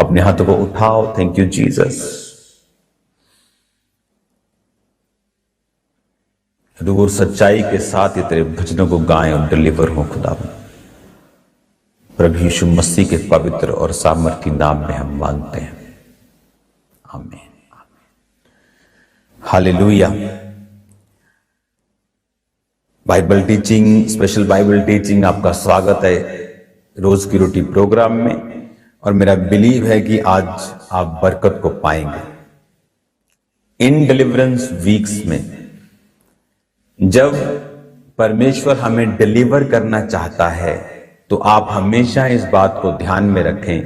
अपने हाथों को उठाओ। Thank you Jesus. दूर सच्चाई के साथ ये तेरे भजनों को गाएं और डिलीवर हो खुदा। प्रभु यीशु मसीह के पवित्र और सामर्थी नाम में हम मांगते हैं, आमीन। Hallelujah. Bible teaching, special Bible teaching, आपका स्वागत है रोज की रोटी प्रोग्राम में। और मेरा बिलीव है कि आज आप बरकत को पाएंगे। इन डिलीवरेंस वीक्स में जब परमेश्वर हमें डिलीवर करना चाहता है तो आप हमेशा इस बात को ध्यान में रखें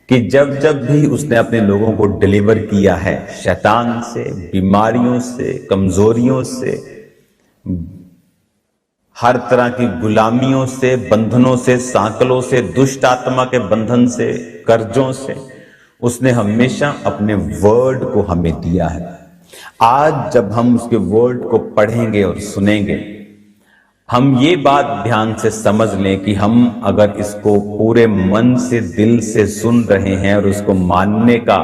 कि जब जब भी उसने अपने लोगों को डिलीवर किया है शैतान से, बीमारियों से, कमजोरियों से, हर तरह की गुलामियों से, बंधनों से, सांकलों से, दुष्ट आत्मा के बंधन से, कर्जों से, उसने हमेशा अपने वर्ड को हमें दिया है। आज जब हम उसके वर्ड को पढ़ेंगे और सुनेंगे, हम ये बात ध्यान से समझ लें कि हम अगर इसको पूरे मन से, दिल से सुन रहे हैं और उसको मानने का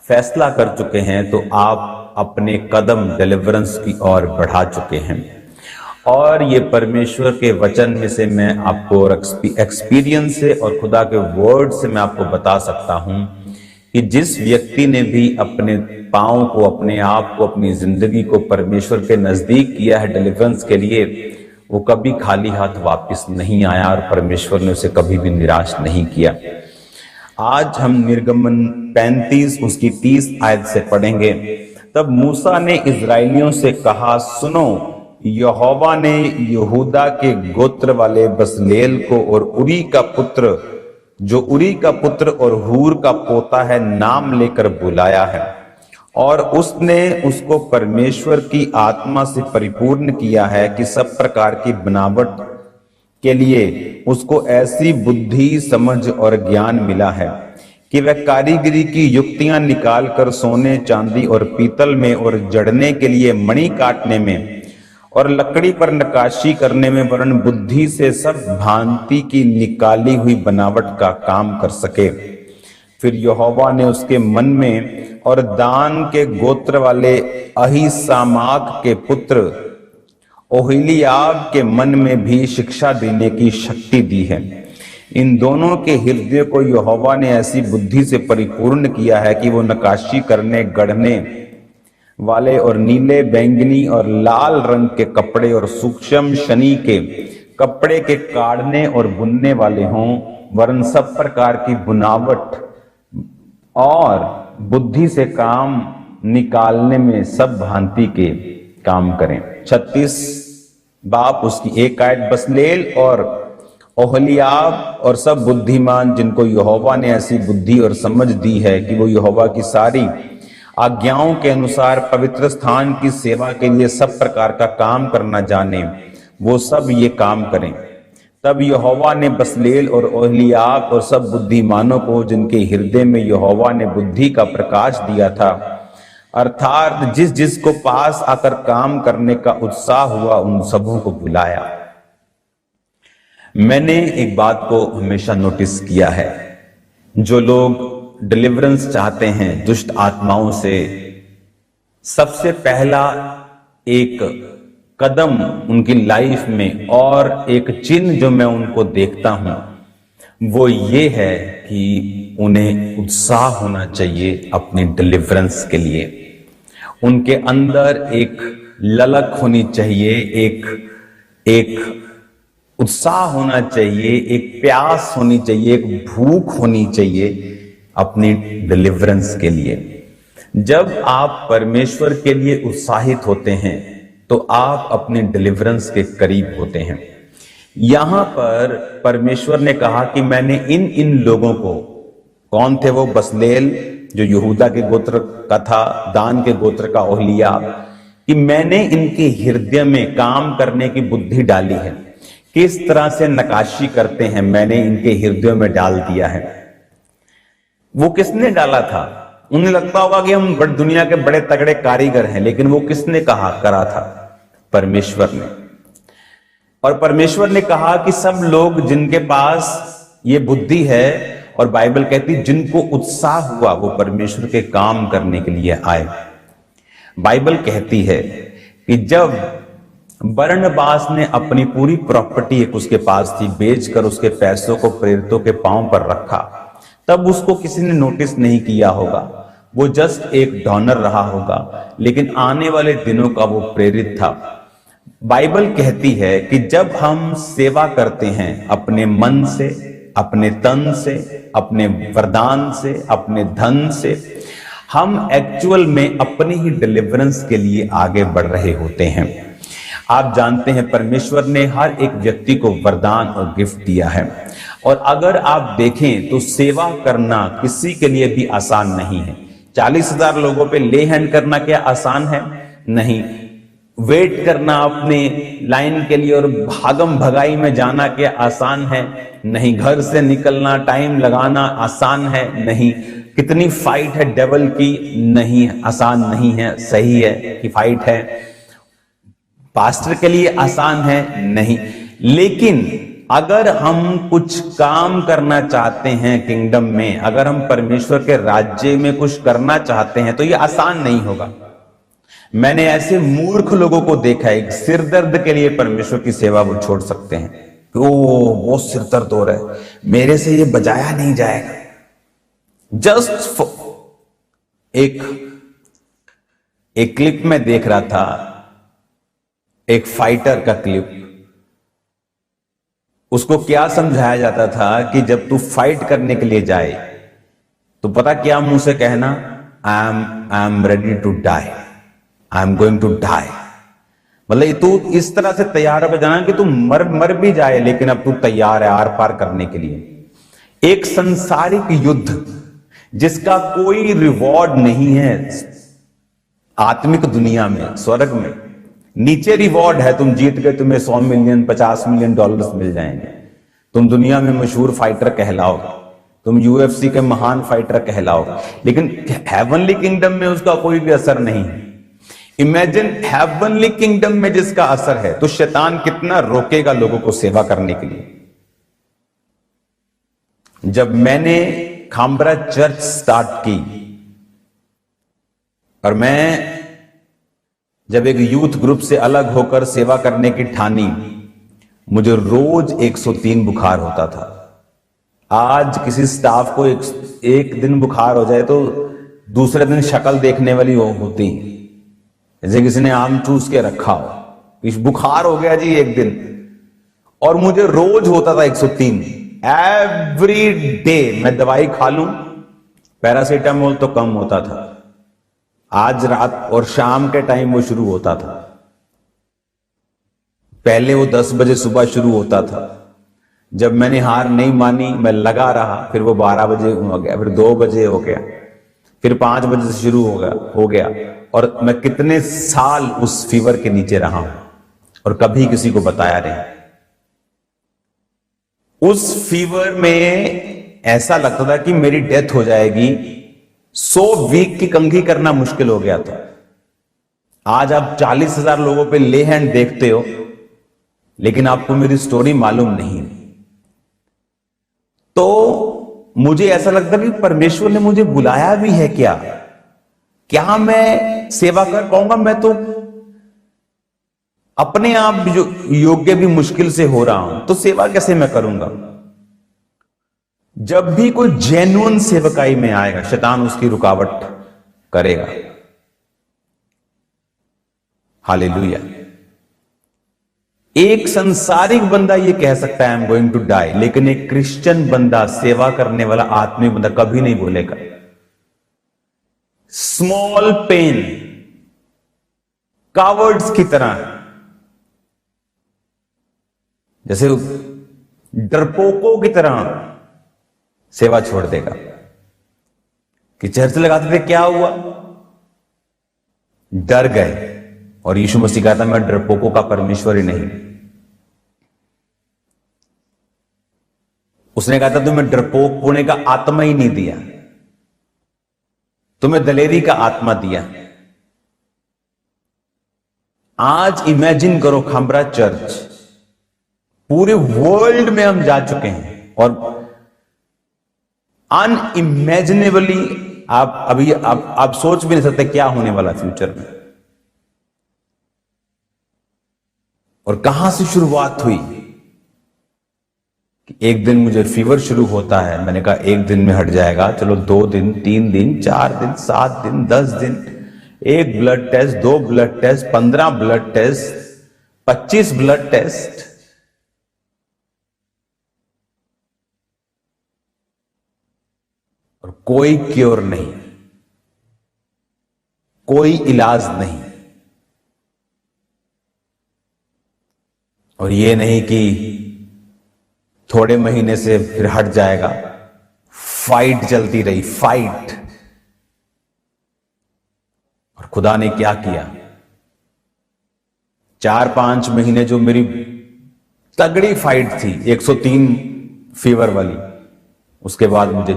फैसला कर चुके हैं तो आप अपने कदम डिलीवरेंस की ओर बढ़ा चुके हैं। और ये परमेश्वर के वचन में से मैं आपको एक्सपीरियंस से और खुदा के वर्ड से मैं आपको बता सकता हूं कि जिस व्यक्ति ने भी अपने पांव को, अपने आप को, अपनी जिंदगी को परमेश्वर के नजदीक किया है डिलीवरेंस के लिए, वो कभी खाली हाथ वापस नहीं आया और परमेश्वर ने उसे कभी भी निराश नहीं किया। आज हम निर्गमन 35 उसकी 30 आयत से पढ़ेंगे। तब मूसा ने इजराइलियों से कहा, सुनो, यहोवा ने यहूदा के गोत्र वाले बसलेल को और उरी का पुत्र, जो उरी का पुत्र और हूर का पोता है, नाम लेकर बुलाया है और उसने उसको परमेश्वर की आत्मा से परिपूर्ण किया है कि सब प्रकार की बनावट के लिए उसको ऐसी बुद्धि, समझ और ज्ञान मिला है कि वह कारीगरी की युक्तियां निकाल कर सोने, चांदी और पीतल में और जड़ने के लिए मणि काटने में और लकड़ी पर नक्काशी करने में, वरन बुद्धि से सब भांति की निकाली हुई बनावट का काम कर सके। फिर यहोवा ने उसके मन में और दान के गोत्र वाले अहीसामाक के पुत्र ओहलीयाब के मन में भी शिक्षा देने की शक्ति दी है। इन दोनों के हृदय को यहोवा ने ऐसी बुद्धि से परिपूर्ण किया है कि वो नक्काशी करने, गढ़ने वाले और नीले, बैंगनी और लाल रंग के कपड़े और सूक्ष्म शनी के कपड़े के काढ़ने और बुनने वाले हों, वरन सब प्रकार की बुनावट और बुद्धि से काम निकालने में सब भांति के काम करें। 36 बाप उसकी 1 आयत। बसलेल और ओहलीयाब और सब बुद्धिमान जिनको यहोवा ने ऐसी बुद्धि और समझ दी है कि वो यहोवा की सारी आज्ञाओं के अनुसार पवित्र स्थान की सेवा के लिए सब प्रकार का काम करना जाने, वो सब ये काम करें। तब यहोवा ने बसलेल और ओहलीयाब और सब बुद्धिमानों को, जिनके हृदय में यहोवा ने बुद्धि का प्रकाश दिया था, अर्थात जिस जिस को पास आकर काम करने का उत्साह हुआ, उन सबों को बुलाया। मैंने एक बात को हमेशा नोटिस किया है, जो लोग डिलीवरेंस चाहते हैं दुष्ट आत्माओं से, सबसे पहला एक कदम उनकी लाइफ में और एक चिन्ह जो मैं उनको देखता हूं वो ये है कि उन्हें उत्साह होना चाहिए अपनी डिलीवरेंस के लिए। उनके अंदर एक ललक होनी चाहिए, एक उत्साह होना चाहिए, एक प्यास होनी चाहिए, एक भूख होनी चाहिए अपनी डिलीवरेंस के लिए। जब आप परमेश्वर के लिए उत्साहित होते हैं तो आप अपने डिलीवरेंस के करीब होते हैं। यहां पर परमेश्वर ने कहा कि मैंने इन लोगों को, कौन थे वो? बसलेल जो यहूदा के गोत्र का था, दान के गोत्र का ओहलीयाब, कि मैंने इनके हृदय में काम करने की बुद्धि डाली है। किस तरह से नक्काशी करते हैं मैंने इनके हृदय में डाल दिया है। वो किसने डाला था? उन्हें लगता होगा कि हम दुनिया के बड़े तगड़े कारीगर हैं, लेकिन वो किसने करा था? परमेश्वर ने। और परमेश्वर ने कहा कि सब लोग जिनके पास ये बुद्धि है और बाइबल कहती है जिनको उत्साह हुआ वो परमेश्वर के काम करने के लिए आए। बाइबल कहती है कि जब बरनबास ने अपनी पूरी प्रॉपर्टी एक उसके पास थी बेचकर उसके पैसों को प्रेरितों के पांव पर रखा, तब उसको किसी ने नोटिस नहीं किया होगा, वो जस्ट एक डॉनर रहा होगा, लेकिन आने वाले दिनों का वो प्रेरित था। बाइबल कहती है कि जब हम सेवा करते हैं अपने मन से, अपने तन से, अपने वरदान से, अपने धन से, हम एक्चुअल में अपने ही डिलीवरेंस के लिए आगे बढ़ रहे होते हैं। आप जानते हैं परमेश्वर ने हर एक व्यक्ति को वरदान और गिफ्ट दिया है, और अगर आप देखें तो सेवा करना किसी के लिए भी आसान नहीं है। 40,000 लोगों पे ले हैंड करना क्या आसान है? नहीं। वेट करना अपने लाइन के लिए और भागम भगाई में जाना क्या आसान है? नहीं। घर से निकलना, टाइम लगाना आसान है? नहीं। कितनी फाइट है डेविल की? नहीं, आसान नहीं है। सही है कि फाइट है। पास्टर के लिए आसान है? नहीं। लेकिन अगर हम कुछ काम करना चाहते हैं किंगडम में, अगर हम परमेश्वर के राज्य में कुछ करना चाहते हैं तो ये आसान नहीं होगा। मैंने ऐसे मूर्ख लोगों को देखा है, सिर दर्द के लिए परमेश्वर की सेवा वो छोड़ सकते हैं। ओ वो सिर दर्द हो रहा है, मेरे से ये बजाया नहीं जाएगा। जस्ट एक क्लिप में देख रहा था, एक फाइटर का क्लिप। उसको क्या समझाया जाता था कि जब तू फाइट करने के लिए जाए तो पता क्या मुंह से कहना? I am ready to die, I am going to die. मतलब तू इस तरह से तैयार हो जाना कि तू मर भी जाए, लेकिन अब तू तैयार है आर पार करने के लिए। एक संसारिक युद्ध जिसका कोई रिवॉर्ड नहीं है आत्मिक दुनिया में, स्वर्ग में नीचे रिवॉर्ड है। तुम जीत गए, तुम्हें 100 मिलियन, 50 मिलियन डॉलर्स मिल जाएंगे, तुम दुनिया में मशहूर फाइटर कहलाओगे, तुम यूएफसी के महान फाइटर कहलाओगे। लेकिन हेवनली किंगडम में उसका कोई भी असर नहीं है। इमेजिन हेवनली किंगडम में जिसका असर है, तो शैतान कितना रोकेगा लोगों को सेवा करने के लिए। जब मैंने खामबरा चर्च स्टार्ट की और मैं जब एक यूथ ग्रुप से अलग होकर सेवा करने की ठानी, मुझे रोज 103 बुखार होता था। आज किसी स्टाफ को एक दिन बुखार हो जाए तो दूसरे दिन शक्ल देखने वाली होती, जैसे किसी ने आम चूस के रखा हो। बुखार हो गया जी एक दिन, और मुझे रोज होता था 103 एवरी डे। मैं दवाई खा लूं, पैरासीटामोल तो कम होता था, आज रात और शाम के टाइम वो शुरू होता था। पहले वो 10 बजे सुबह शुरू होता था। जब मैंने हार नहीं मानी, मैं लगा रहा, फिर वो 12 बजे हो गया, फिर 2 बजे हो गया, फिर 5 बजे से शुरू हो गया। और मैं कितने साल उस फीवर के नीचे रहा हूं और कभी किसी को बताया नहीं। उस फीवर में ऐसा लगता था कि मेरी डेथ हो जाएगी। 100 वीक की कंघी करना मुश्किल हो गया था। आज आप 40,000 लोगों पे ले हैंड देखते हो, लेकिन आपको मेरी स्टोरी मालूम नहीं। तो मुझे ऐसा लगता कि परमेश्वर ने मुझे बुलाया भी है क्या मैं सेवा कर पाऊंगा? मैं तो अपने आप जो योग्य भी मुश्किल से हो रहा हूं, तो सेवा कैसे मैं करूंगा? जब भी कोई जेन्युइन सेवकाई में आएगा, शैतान उसकी रुकावट करेगा। हालेलुया। एक संसारिक बंदा ये कह सकता है I am going to die, लेकिन एक क्रिश्चियन बंदा, सेवा करने वाला आत्मिक बंदा कभी नहीं बोलेगा। स्मॉल पेन कावर्ड्स की तरह, जैसे डरपोकों की तरह सेवा छोड़ देगा। कि चर्च लगाते थे, क्या हुआ? डर गए। और यीशु मसीह कहता मैं डरपोकों का परमेश्वर ही नहीं। उसने कहा था तुम्हें डरपोक होने का आत्मा ही नहीं दिया, तुम्हें दलेरी का आत्मा दिया। आज इमेजिन करो, खामबरा चर्च पूरे वर्ल्ड में हम जा चुके हैं और अनइमेजिनेबली आप सोच भी नहीं सकते क्या होने वाला फ्यूचर में। और कहां से शुरुआत हुई कि एक दिन मुझे फीवर शुरू होता है, मैंने कहा एक दिन में हट जाएगा, चलो 2 दिन, 3 दिन, 4 दिन, 7 दिन, 10 दिन, 1 blood test, 2 blood test, 15 blood test, 25 blood test, और कोई क्योर नहीं, कोई इलाज नहीं। और ये नहीं कि थोड़े महीने से फिर हट जाएगा, फाइट चलती रही, फाइट। और खुदा ने क्या किया, 4-5 महीने जो मेरी तगड़ी फाइट थी 103 फीवर वाली, उसके बाद मुझे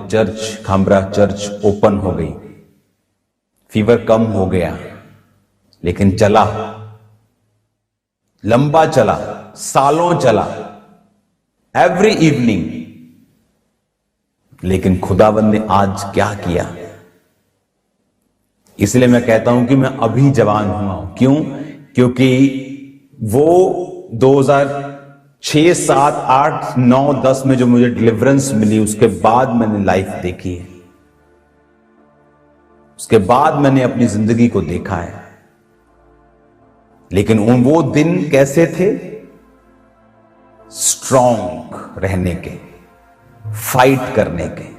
खामरा चर्च ओपन हो गई, फीवर कम हो गया, लेकिन चला, लंबा चला, सालों चला, एवरी इवनिंग। लेकिन खुदावंद ने आज क्या किया, इसलिए मैं कहता हूं कि मैं अभी जवान हुआ हूं। क्यों? क्योंकि वो 2006, 7, 8, 9, 10 में जो मुझे डिलीवरेंस मिली, उसके बाद मैंने लाइफ देखी है, उसके बाद मैंने अपनी जिंदगी को देखा है। लेकिन वो दिन कैसे थे? स्ट्रॉन्ग रहने के, फाइट करने के।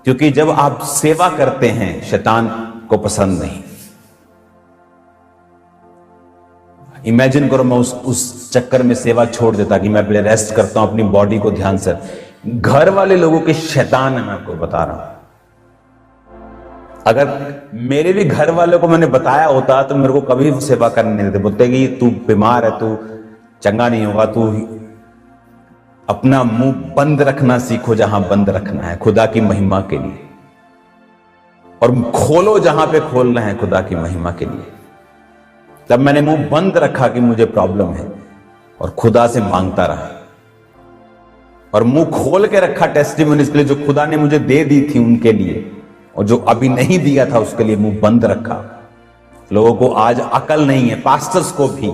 क्योंकि जब आप सेवा करते हैं, शैतान को पसंद नहीं। इमेजिन करो मैं उस चक्कर में सेवा छोड़ देता कि मैं पहले रेस्ट करता हूं, अपनी बॉडी को ध्यान से। घर वाले लोगों के शैतान है, मैं आपको बता रहा हूं। अगर मेरे भी घर वालों को मैंने बताया होता तो मेरे को कभी सेवा करने नहीं देते। बोलते कि तू बीमार है, तू चंगा नहीं होगा, तू अपना मुंह बंद रखना सीखो जहां बंद रखना है खुदा की महिमा के लिए, और खोलो जहां पे खोलना है खुदा की महिमा के लिए। तब मैंने मुंह बंद रखा कि मुझे प्रॉब्लम है, और खुदा से मांगता रहा, और मुंह खोल के रखा टेस्टिमोनीज के लिए जो खुदा ने मुझे दे दी थी उनके लिए, और जो अभी नहीं दिया था उसके लिए मुंह बंद रखा। लोगों को आज अकल नहीं है, पास्टर्स को भी,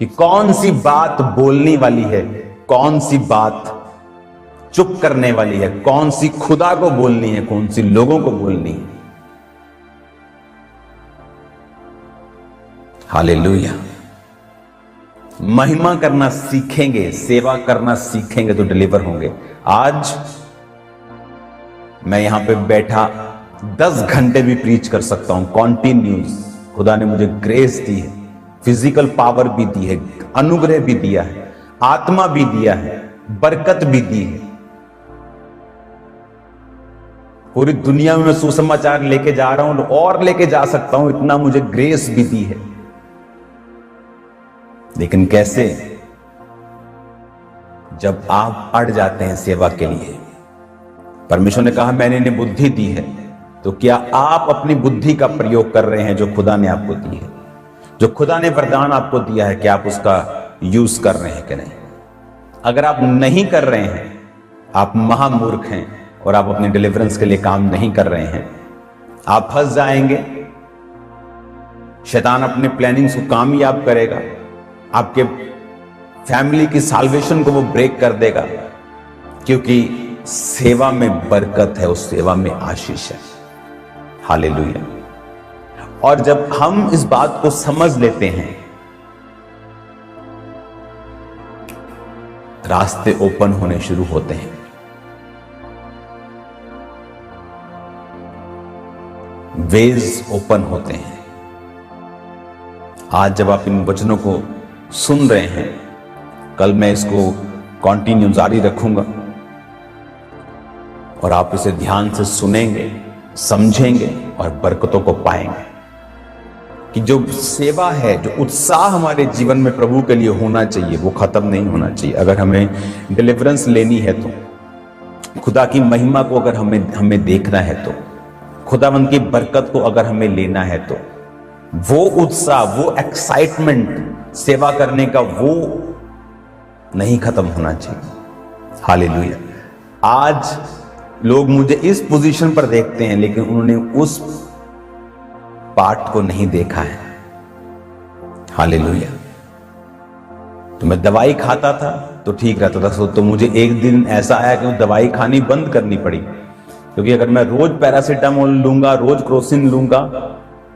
कि कौन सी बात बोलनी वाली है, कौन सी बात चुप करने वाली है, कौन सी खुदा को बोलनी है, कौन सी लोगों को बोलनी है। हालेलुया। महिमा करना सीखेंगे, सेवा करना सीखेंगे तो डिलीवर होंगे। आज मैं यहां पे बैठा 10 घंटे भी प्रीच कर सकता हूं कॉन्टिन्यूस। खुदा ने मुझे ग्रेस दी है, फिजिकल पावर भी दी है, अनुग्रह भी दिया है, आत्मा भी दिया है, बरकत भी दी है। पूरी दुनिया में मैं सुसमाचार लेके जा रहा हूं और लेके जा सकता हूं, इतना मुझे ग्रेस भी दी है। लेकिन कैसे? जब आप अड़ जाते हैं सेवा के लिए। परमेश्वर ने कहा मैंने इन्हें बुद्धि दी है, तो क्या आप अपनी बुद्धि का प्रयोग कर रहे हैं जो खुदा ने आपको दी है? जो खुदा ने वरदान आपको दिया है, क्या आप उसका यूज कर रहे हैं कि नहीं? अगर आप नहीं कर रहे हैं, आप महामूर्ख हैं और आप अपने डिलीवरेंस के लिए काम नहीं कर रहे हैं। आप फंस जाएंगे, शैतान अपने प्लानिंग्स को कामयाब करेगा, आपके फैमिली की साल्वेशन को वो ब्रेक कर देगा। क्योंकि सेवा में बरकत है, उस सेवा में आशीष है। हालेलुया। और जब हम इस बात को समझ लेते हैं, रास्ते ओपन होने शुरू होते हैं। वेज ओपन होते हैं। आज जब आप इन वचनों को सुन रहे हैं, कल मैं इसको कंटिन्यू जारी रखूंगा और आप इसे ध्यान से सुनेंगे, समझेंगे और बरकतों को पाएंगे। कि जो सेवा है, जो उत्साह हमारे जीवन में प्रभु के लिए होना चाहिए, वो खत्म नहीं होना चाहिए। अगर हमें डिलीवरेंस लेनी है तो, खुदा की महिमा को अगर हमें देखना है तो, खुदावंद की बरकत को अगर हमें लेना है तो, वो उत्साह, वो एक्साइटमेंट सेवा करने का, वो नहीं खत्म होना चाहिए। हालेलुया। आज लोग मुझे इस पोजीशन पर देखते हैं, लेकिन उन्होंने उस पार्ट को नहीं देखा है। हालेलुया। तो मैं दवाई खाता था तो ठीक रहता था, तो मुझे एक दिन ऐसा आया कि दवाई खानी बंद करनी पड़ी, क्योंकि अगर मैं रोज पैरासीटामोल लूंगा, रोज क्रोसिन लूंगा,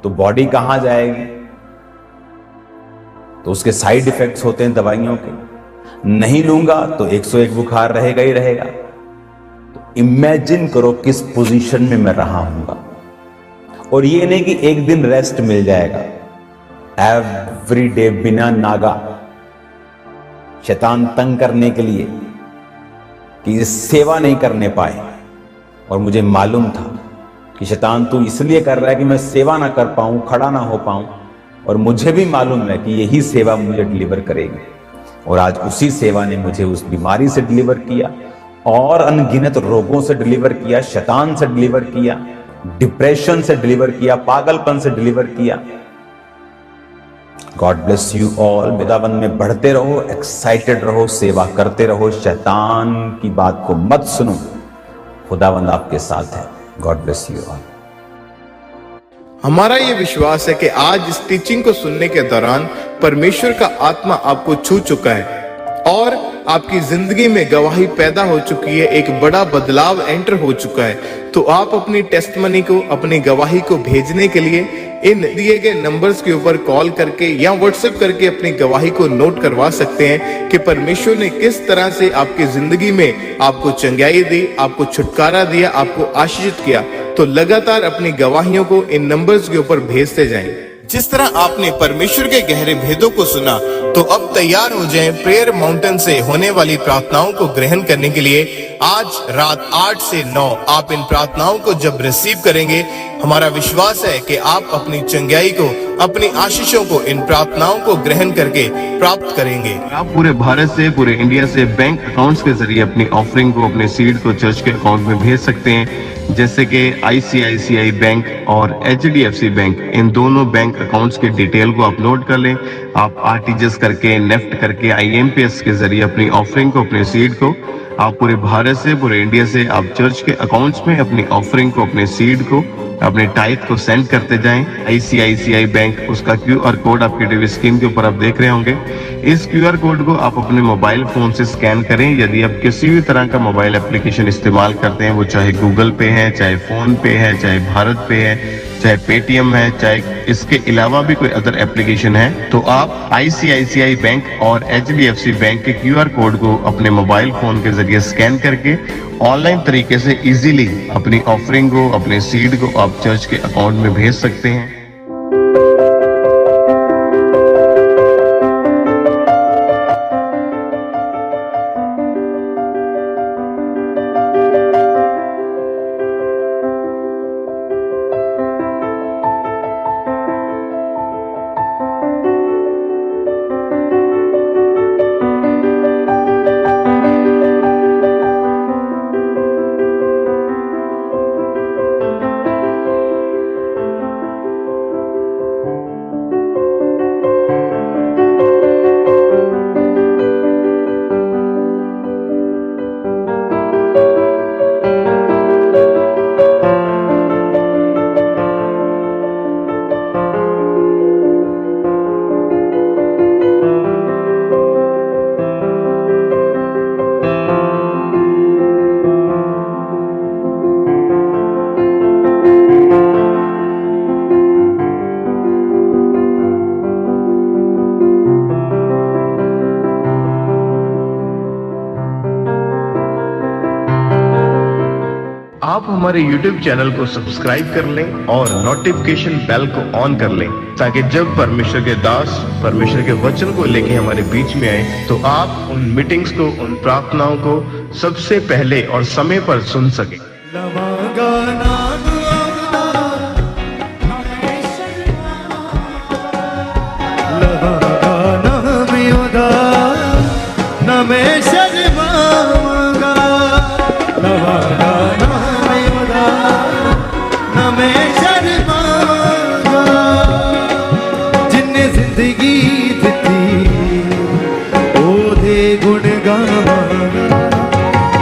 तो बॉडी कहां जाएगी। तो उसके साइड इफेक्ट्स होते हैं दवाइयों के। नहीं लूंगा तो 101 बुखार रहेगा ही रहेगा। तो इमेजिन करो किस पोजीशन में मैं रहा हूंगा। और ये नहीं कि एक दिन रेस्ट मिल जाएगा, एवरी डे बिना नागा, शैतान तंग करने के लिए कि सेवा नहीं करने पाए। और मुझे मालूम था कि शैतान तू इसलिए कर रहा है कि मैं सेवा ना कर पाऊं, खड़ा ना हो पाऊं, और मुझे भी मालूम है कि यही सेवा मुझे डिलीवर करेगी। और आज उसी सेवा ने मुझे उस बीमारी से डिलीवर किया और अनगिनत रोगों से डिलीवर किया, शैतान से डिलीवर किया, डिप्रेशन से डिलीवर किया, पागलपन से डिलीवर किया। God bless you all. खुदावन में बढ़ते रहो, एक्साइटेड रहो, सेवा करते रहो, शैतान की बात को मत सुनो, खुदावंद आपके साथ है। God bless you all. हमारा ये विश्वास है कि आज इस टीचिंग को सुनने के दौरान परमेश्वर का आत्मा आपको छू चुका है और आपकी जिंदगी में गवाही पैदा हो चुकी है, एक बड़ा बदलाव एंटर हो चुका है। तो आप अपनी टेस्टमनी को, अपनी गवाही को भेजने के लिए इन दिए गए नंबर्स के ऊपर कॉल करके या व्हाट्सएप करके अपनी गवाही को नोट करवा सकते हैं कि परमेश्वर ने किस तरह से आपकी जिंदगी में आपको चंगाई दी, आपको छुटकारा दिया, आपको आशीषित किया। तो लगातार अपनी गवाहियों को इन नंबर्स के ऊपर भेजते जाएं। जिस तरह आपने परमेश्वर के गहरे भेदों को सुना, तो अब तैयार हो जाएं प्रेयर माउंटेन से होने वाली प्रार्थनाओं को ग्रहण करने के लिए। आज रात 8 से 9 आप इन प्रार्थनाओं को जब रिसीव करेंगे, हमारा विश्वास है कि आप अपनी चंगाई को, अपनी आशीषों को इन प्रार्थनाओं को ग्रहण करके प्राप्त करेंगे। आप पूरे भारत से, पूरे इंडिया से बैंक अकाउंट्स के जरिए अपनी ऑफरिंग को, अपने सीड को चर्च के अकाउंट में भेज सकते हैं, जैसे कि ICICI बैंक और HDFC बैंक। इन दोनों बैंक अकाउंट्स के डिटेल को अपलोड कर लें। आप RTGS करके, नेफ्ट करके, IMPS के जरिए अपनी ऑफरिंग को, अपने सीड को, आप पूरे भारत से, पूरे इंडिया से आप चर्च के अकाउंट्स में अपनी ऑफरिंग को, अपने सीड को, अपने टाइप को सेंड करते जाएं। ICICI बैंक, उसका QR कोड आपकी टीवी स्क्रीन के ऊपर आप देख रहे होंगे। इस QR कोड को आप अपने मोबाइल फोन से स्कैन करें। यदि आप किसी भी तरह का मोबाइल एप्लीकेशन इस्तेमाल करते हैं, वो चाहे गूगल पे है, चाहे फोन पे है, चाहे भारत पे है, चाहे पेटीएम है, चाहे इसके अलावा भी कोई अदर एप्लीकेशन है, तो आप ICICI बैंक और HDFC बैंक के QR कोड को अपने मोबाइल फोन के जरिए स्कैन करके ऑनलाइन तरीके से इजीली अपनी ऑफरिंग को, अपने सीड को आप चर्च के अकाउंट में भेज सकते हैं। आप हमारे YouTube चैनल को सब्सक्राइब कर लें और नोटिफिकेशन बेल को ऑन कर लें, ताकि जब परमेश्वर के दास परमेश्वर के वचन को लेके हमारे बीच में आए, तो आप उन मीटिंग्स को, उन प्रार्थनाओं को सबसे पहले और समय पर सुन सकें। गुण गाना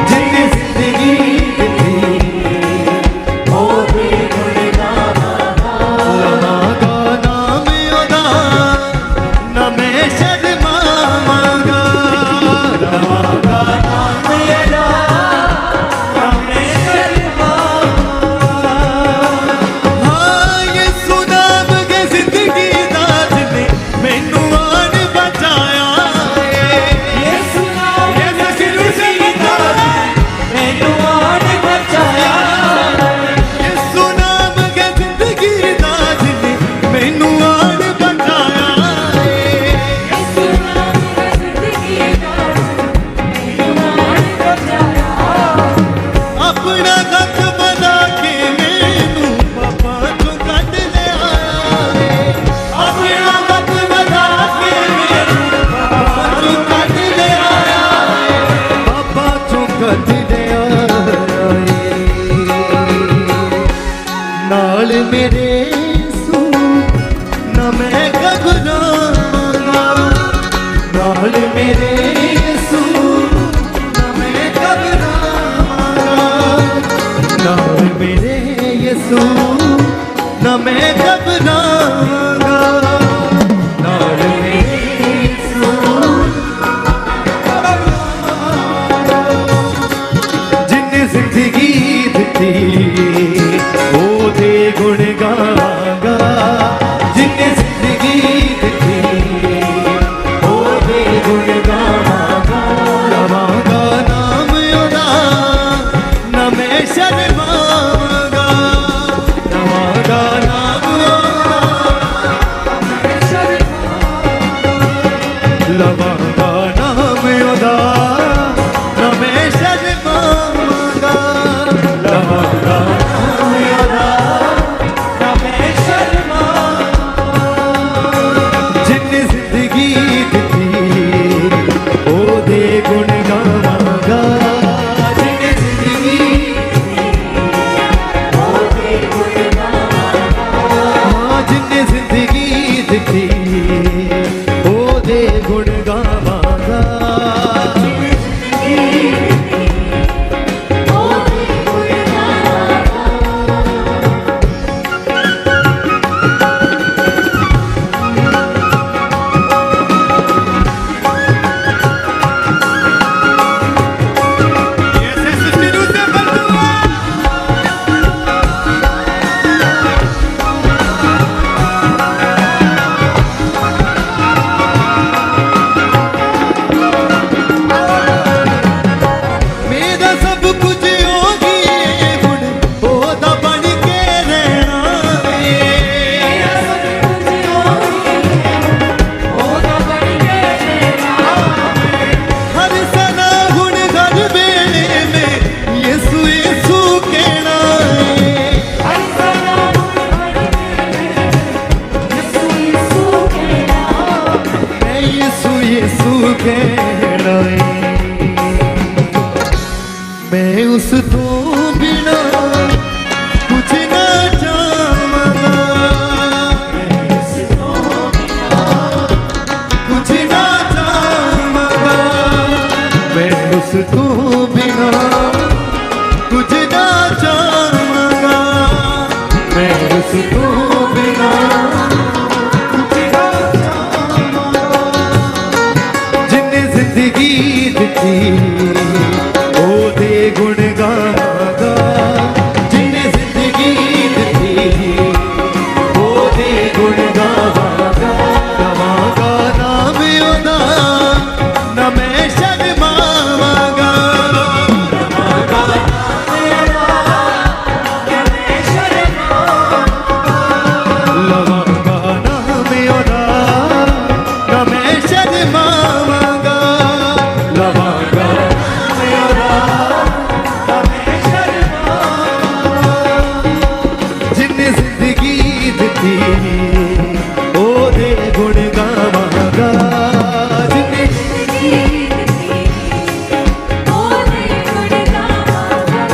जिन्हें जिंदगी रख बना के मैनू पापा चों कढ लिया अपना रख बना के मैनू पापा चों कढ लिया पापा चों कढ लिया नाल मेरे सू ना मैं घबरावांगा नाल मेरे सू ना मैं घबरावांगा नाल मेरे यसू ना मैं घबरावांगा नाल मेरे यसू जिन्ने जिंदगी दित्ती ओदे गुण गावांगा जिन्ने जिंदगी दित्ती ओदे गुण गावांगा लवांगा नाम ओदा ना मैं शर्मावांगा लवांगा नाम ओदा ना मैं शर्मावांगा लवांगा नाम ओदा ना मैं शर्मावांगा लवांगा नाम ओदा ना मैं शर्मावांगा जिन्ने जिंदगी दित्ती ओदे गुण गावांगा जिन्ने जिंदगी ओदे गुण गावांगा जिन्ने जिंदगी दित्ती ओदे गुण गावांगा मेरा सब कुछ होगी हुण ओदा बन के रहना मेरा सब कुछ होगी ओदा बन के रहना हर सदा हुण हर वेले में यीशु यीशु कहना हर सदा हुण हर वेले यीशु यीशु कहना मैं यीशु यीशु कहना मैं उस तो बिना कुछ ना चाहूंगा मैं उस तो बिना कुछ ना चाहूंगा मैं उस तो बिना कुछ ना चाहूंगा मैं उस तो बिना कुछ ना चाहूंगा जिन्ने जिंदगी दित्ती ओदे गुण गावांगा जिन्ने जिंदगी दित्ती ओदे गुण गावांगा गावांगा नाम ओदा ना मैं शर्मावांगा गावांगा नाम ओदा ना मैं शर्मावांगा लवांगा नाम ओदा ना मैं शर्मावांगा लवांगा जिन्ने जिंदगी दित्ती ओदे गुण गावांगा जिन्ने जिंदगी दित्ती ओदे गुण गावांगा